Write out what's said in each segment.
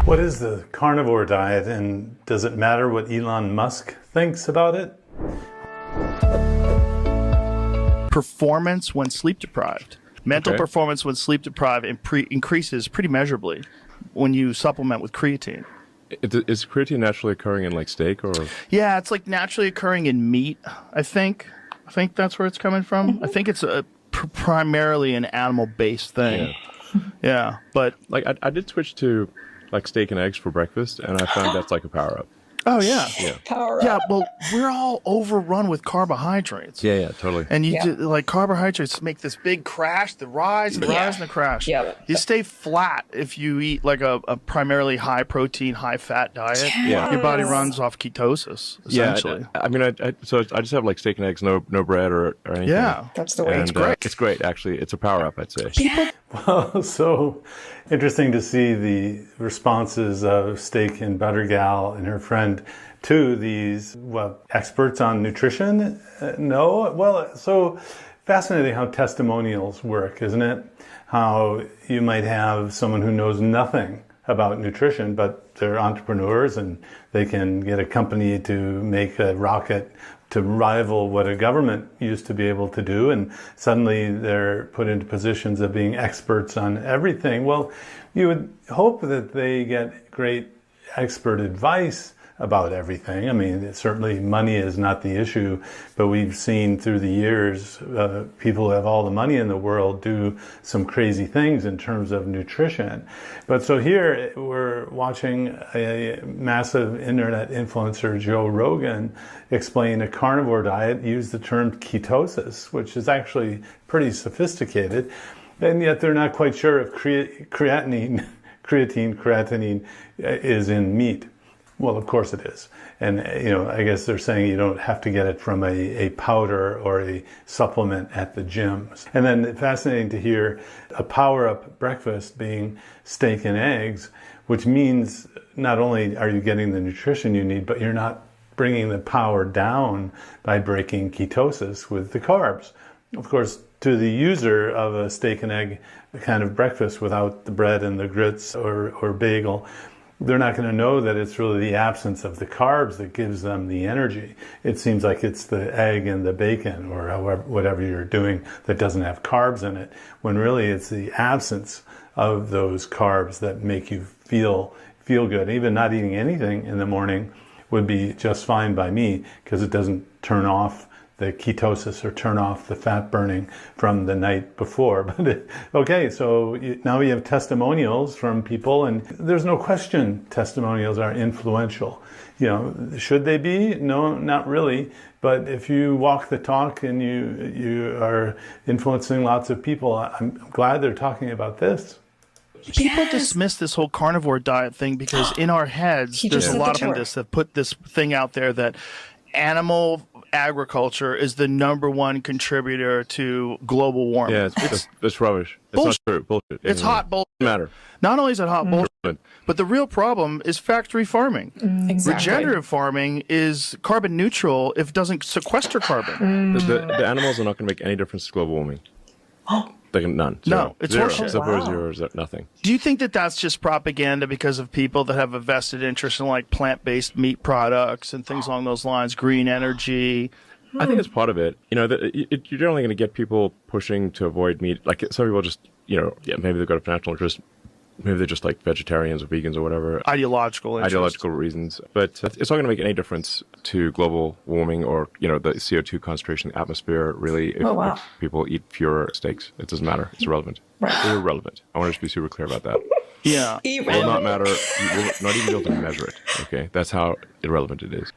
What is the carnivore diet, and does it matter what Elon Musk thinks about it? Performance when sleep deprived. Mental performance when sleep deprived increases pretty measurably when you supplement with creatine. Is creatine naturally occurring in like steak or? Yeah, it's like naturally occurring in meat, I think. I think that's where it's coming from. I think it's primarily an animal-based thing. Yeah, but like I did switch to like steak and eggs for breakfast, and I found that's like a power-up. Oh, yeah. Power Yeah, up. well, we're all overrun with carbohydrates. Yeah, totally. And like carbohydrates make this big crash, the rise and the rise and the crash. Yeah. You stay flat if you eat like a primarily high protein, high fat diet. Yeah. Your body runs off ketosis, essentially. Yeah, I mean, so I just have like steak and eggs, no bread or anything. Yeah. That's the way. And, It's great. It's great, actually. It's a power-up, I'd say. Well, so interesting to see the responses of Steak&ButterGal and her friend to these, experts on nutrition? No? Well, so fascinating how testimonials work, isn't it? How you might have someone who knows nothing about nutrition, but they're entrepreneurs and they can get a company to make a rocket to rival what a government used to be able to do, and suddenly they're put into positions of being experts on everything. Well, you would hope that they get great expert advice about everything. I mean, certainly money is not the issue, but we've seen through the years people who have all the money in the world do some crazy things in terms of nutrition. But so here we're watching a massive internet influencer, Joe Rogan, explain a carnivore diet, use the term ketosis, which is actually pretty sophisticated, and yet they're not quite sure if creatine is in meat. Well, of course it is. And, I guess they're saying you don't have to get it from a powder or a supplement at the gyms. And then fascinating to hear a power-up breakfast being steak and eggs, which means not only are you getting the nutrition you need, but you're not bringing the power down by breaking ketosis with the carbs. Of course, to the user of a steak and egg kind of breakfast without the bread and the grits or bagel, they're not going to know that it's really the absence of the carbs that gives them the energy. It seems like it's the egg and the bacon or whatever you're doing that doesn't have carbs in it, when really it's the absence of those carbs that make you feel good. Even not eating anything in the morning would be just fine by me, because it doesn't turn off the ketosis or turn off the fat burning from the night before. But okay, so now we have testimonials from people, and there's no question testimonials are influential. Should they be? No, not really. But if you walk the talk and you are influencing lots of people, I'm glad they're talking about this. People dismiss this whole carnivore diet thing because in our heads, there's a lot of this that put this thing out there that animal agriculture is the #1 contributor to global warming. Yeah, it's rubbish. It's not true. Bullshit. It's hot bullshit. Matter. Not only is it hot bullshit, but the real problem is factory farming. Exactly. Regenerative farming is carbon neutral if it doesn't sequester carbon. The animals are not going to make any difference to global warming. None. No, it's zero. horseshit. Zero, nothing. Do you think that that's just propaganda because of people that have a vested interest in like plant-based meat products and things along those lines, green energy? I think it's part of it. You're generally going to get people pushing to avoid meat. Like some people just, maybe they've got a financial interest. Maybe they're just like vegetarians or vegans or whatever. Ideological reasons. But it's not going to make any difference to global warming or, the CO2 concentration in the atmosphere, really, if people eat fewer steaks. It doesn't matter. It's irrelevant. Right. Irrelevant. I want to just be super clear about that. Yeah. It will not matter. You will not even be able to measure it. Okay? That's how irrelevant it is.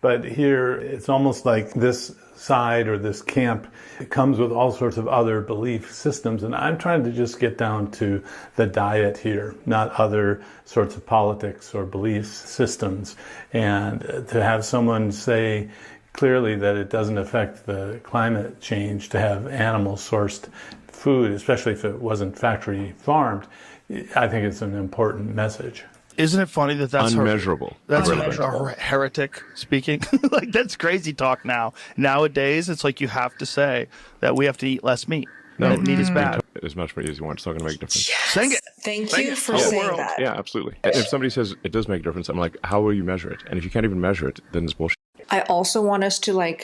But here, it's almost like this side or this camp, it comes with all sorts of other belief systems. And I'm trying to just get down to the diet here, not other sorts of politics or belief systems. And to have someone say clearly that it doesn't affect the climate change to have animal-sourced food, especially if it wasn't factory farmed, I think it's an important message. Isn't it funny that that's unmeasurable? That's a heretic speaking. Like, that's crazy talk now. Nowadays, it's like you have to say that we have to eat less meat. that meat is bad. It's much more easy. It's not going to make a difference. Yes. Thank you for saying that. Yeah, absolutely. If somebody says it does make a difference, I'm like, how will you measure it? And if you can't even measure it, then it's bullshit. I also want us to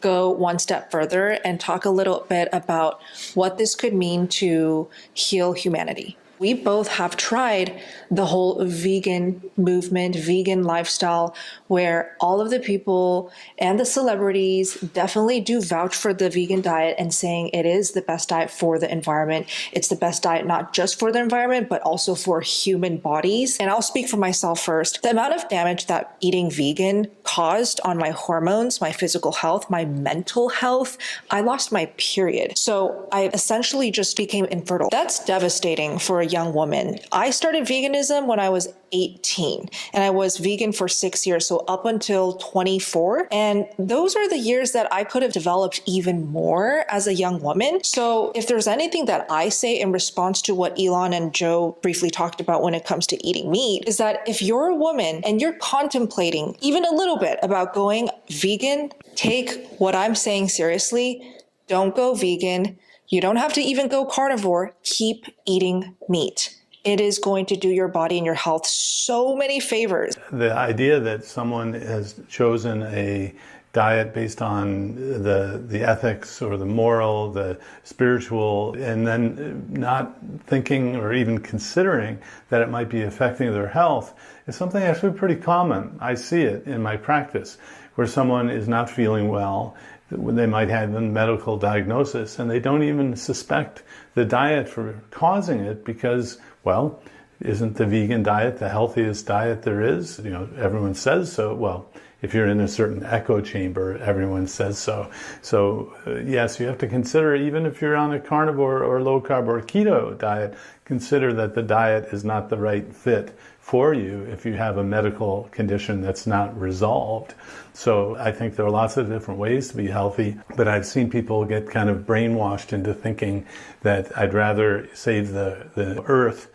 go one step further and talk a little bit about what this could mean to heal humanity. We both have tried the whole vegan movement, vegan lifestyle, where all of the people and the celebrities definitely do vouch for the vegan diet and saying it is the best diet for the environment. It's the best diet, not just for the environment, but also for human bodies. And I'll speak for myself first. The amount of damage that eating vegan caused on my hormones, my physical health, my mental health, I lost my period. So I essentially just became infertile. That's devastating for a young woman. I started veganism when I was 18 and I was vegan for 6 years. So up until 24. And those are the years that I could have developed even more as a young woman. So if there's anything that I say in response to what Elon and Joe briefly talked about when it comes to eating meat, is that if you're a woman and you're contemplating even a little bit about going vegan, take what I'm saying seriously. Don't go vegan. You don't have to even go carnivore. Keep eating meat. It is going to do your body and your health so many favors. The idea that someone has chosen a diet based on the ethics or the moral, the spiritual, and then not thinking or even considering that it might be affecting their health is something actually pretty common. I see it in my practice where someone is not feeling well. They might have a medical diagnosis and they don't even suspect the diet for causing it because, well, isn't the vegan diet the healthiest diet there is? You know, everyone says so. Well, if you're in a certain echo chamber, everyone says so. So yes, you have to consider, even if you're on a carnivore or low carb or keto diet, consider that the diet is not the right fit for you if you have a medical condition that's not resolved. So I think there are lots of different ways to be healthy, but I've seen people get kind of brainwashed into thinking that I'd rather save the earth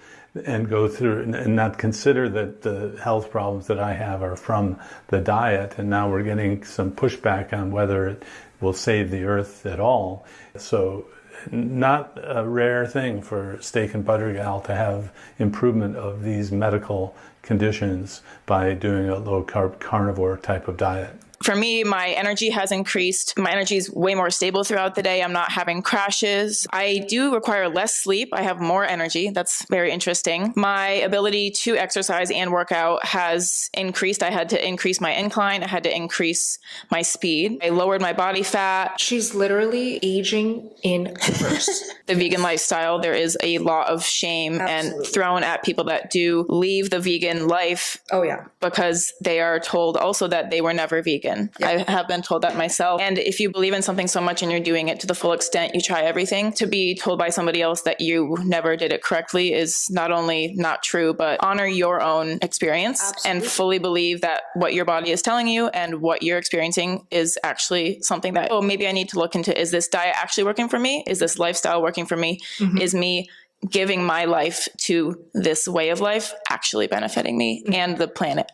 and go through and not consider that the health problems that I have are from the diet. And now we're getting some pushback on whether it will save the earth at all. So not a rare thing for Steak and ButterGal to have improvement of these medical conditions by doing a low carb carnivore type of diet. For me, my energy has increased. My energy is way more stable throughout the day. I'm not having crashes. I do require less sleep. I have more energy. That's very interesting. My ability to exercise and work out has increased. I had to increase my incline. I had to increase my speed. I lowered my body fat. She's literally aging in reverse. The vegan lifestyle, there is a lot of shame and thrown at people that do leave the vegan life. Oh, yeah. Because they are told also that they were never vegan. Yeah. I have been told that myself. And if you believe in something so much and you're doing it to the full extent, you try everything, to be told by somebody else that you never did it correctly is not only not true, but honor your own experience. Absolutely. And fully believe that what your body is telling you and what you're experiencing is actually something that, oh, maybe I need to look into, is this diet actually working for me? Is this lifestyle working for me? Mm-hmm. Is me giving my life to this way of life actually benefiting me and the planet?